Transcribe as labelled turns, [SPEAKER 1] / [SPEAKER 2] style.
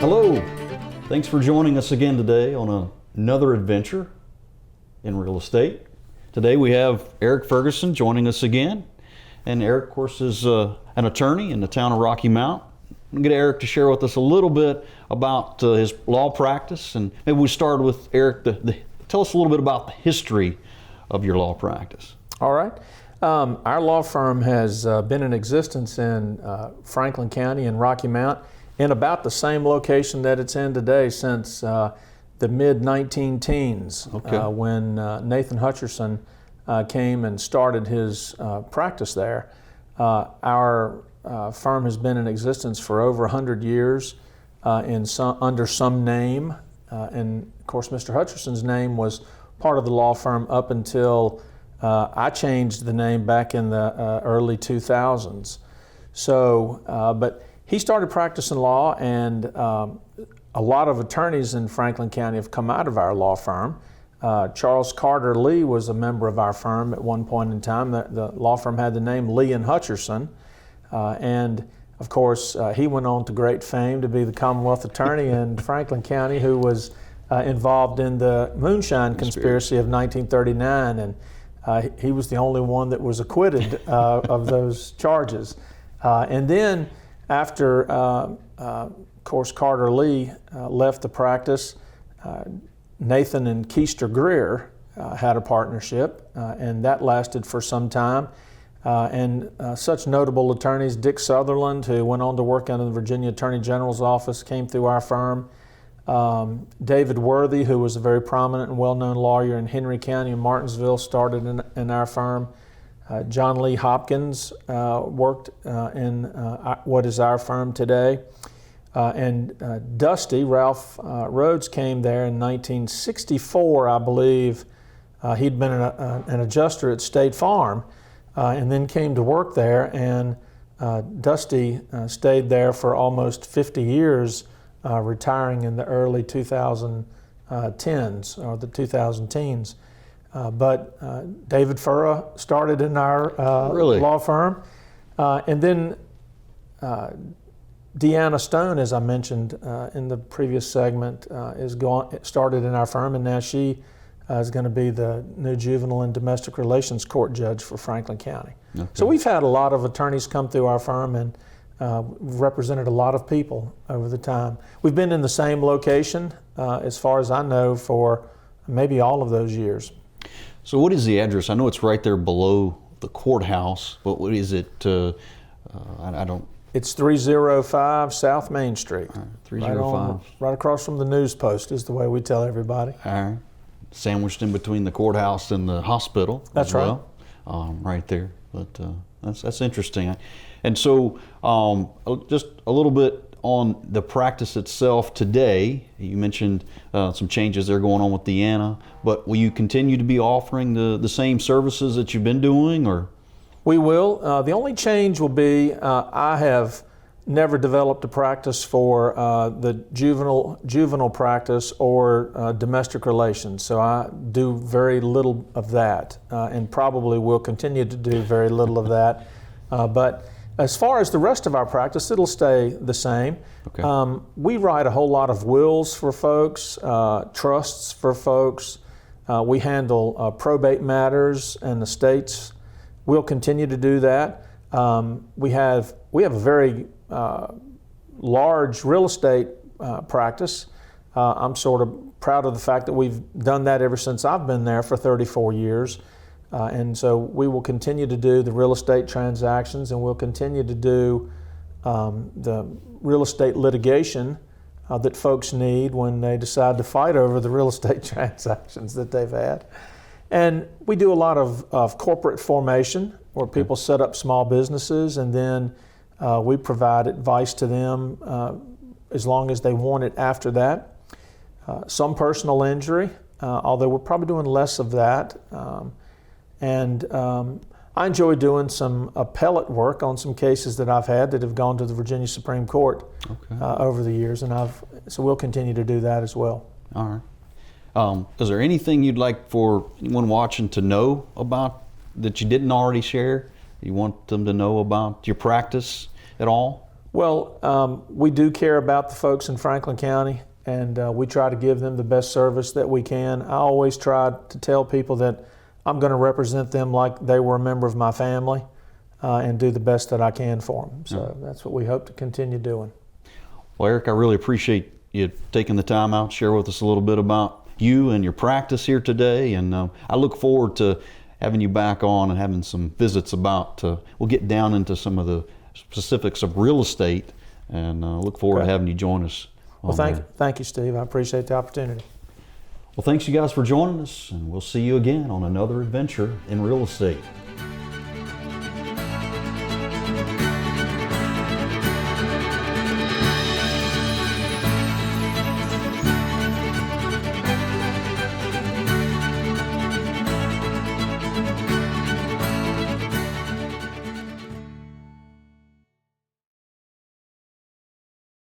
[SPEAKER 1] Hello, thanks for joining us again today on another adventure in real estate. Today we have Eric Ferguson joining us again. And Eric, of course, is an attorney in the town of Rocky Mount. I'm going to get Eric to share with us a little bit about his law practice. And maybe we start with Eric, tell us a little bit about the history of your law practice.
[SPEAKER 2] All right. Our law firm has been in existence in Franklin County and Rocky Mount in about the same location that it's in today since the mid-19-teens, when Nathan Hutcherson came and started his practice there. Our firm has been in existence for over 100 years under some name, and of course Mr. Hutcherson's name was part of the law firm up until I changed the name back in the early 2000s. So, but he started practicing law, and a lot of attorneys in Franklin County have come out of our law firm. Charles Carter Lee was a member of our firm at one point in time. The law firm had the name Lee and Hutcherson, and of course he went on to great fame to be the Commonwealth Attorney in Franklin County, who was involved in the Moonshine Conspiracy of 1939, and he was the only one that was acquitted of those charges. And then after, of course, Carter Lee left the practice, Nathan and Keister Greer had a partnership, and that lasted for some time. And such notable attorneys, Dick Sutherland, who went on to work in the Virginia Attorney General's office, came through our firm. David Worthy, who was a very prominent and well-known lawyer in Henry County and Martinsville, started in our firm. John Lee Hopkins worked in what is our firm today. And Dusty, Ralph Rhodes, came there in 1964, I believe. He'd been an adjuster at State Farm and then came to work there. And Dusty stayed there for almost 50 years, retiring in the early 2010s or the 2010s. But David Furra started in our law firm. And then Deanna Stone, as I mentioned in the previous segment, started in our firm, and now she is going to be the new juvenile and domestic relations court judge for Franklin County. Okay. So we've had a lot of attorneys come through our firm and represented a lot of people over the time. We've been in the same location, as far as I know, for maybe all of those years.
[SPEAKER 1] So what is the address? I know it's right there below the courthouse, but what is it? I don't...
[SPEAKER 2] It's 305 South Main Street.
[SPEAKER 1] 305.
[SPEAKER 2] Right across from the News Post is the way we tell everybody.
[SPEAKER 1] All right. Sandwiched in between the courthouse and the hospital.
[SPEAKER 2] That's
[SPEAKER 1] as well. Right there. But that's interesting. And so just a little bit on the practice itself today. You mentioned some changes that are going on with Deanna, but will you continue to be offering the same services that you've been doing, or?
[SPEAKER 2] We will. The only change will be I have never developed a practice for the juvenile practice or domestic relations, so I do very little of that, and probably will continue to do very little of that. But as far as the rest of our practice, it'll stay the same. Okay. We write a whole lot of wills for folks, trusts for folks. We handle probate matters and estates. We'll continue to do that. We have a very large real estate practice. I'm sort of proud of the fact that we've done that ever since I've been there for 34 years. And so we will continue to do the real estate transactions, and we'll continue to do the real estate litigation that folks need when they decide to fight over the real estate transactions that they've had. And we do a lot of corporate formation, where people set up small businesses, and then we provide advice to them as long as they want it after that. Some personal injury, although we're probably doing less of that. And I enjoy doing some appellate work on some cases that I've had that have gone to the Virginia Supreme Court over the years, and so we'll continue to do that as well.
[SPEAKER 1] All right. Is there anything you'd like for anyone watching to know about that you didn't already share? You want them to know about your practice at all?
[SPEAKER 2] Well, we do care about the folks in Franklin County, and we try to give them the best service that we can. I always try to tell people that I'm going to represent them like they were a member of my family and do the best that I can for them. So that's what we hope to continue doing.
[SPEAKER 1] Well, Eric, I really appreciate you taking the time out to share with us a little bit about you and your practice here today. And I look forward to having you back on and having some visits about, we'll get down into some of the specifics of real estate, and look forward to having you join us.
[SPEAKER 2] Well, thank you, Steve. I appreciate the opportunity.
[SPEAKER 1] Well, thanks you guys for joining us, and we'll see you again on another adventure in real estate.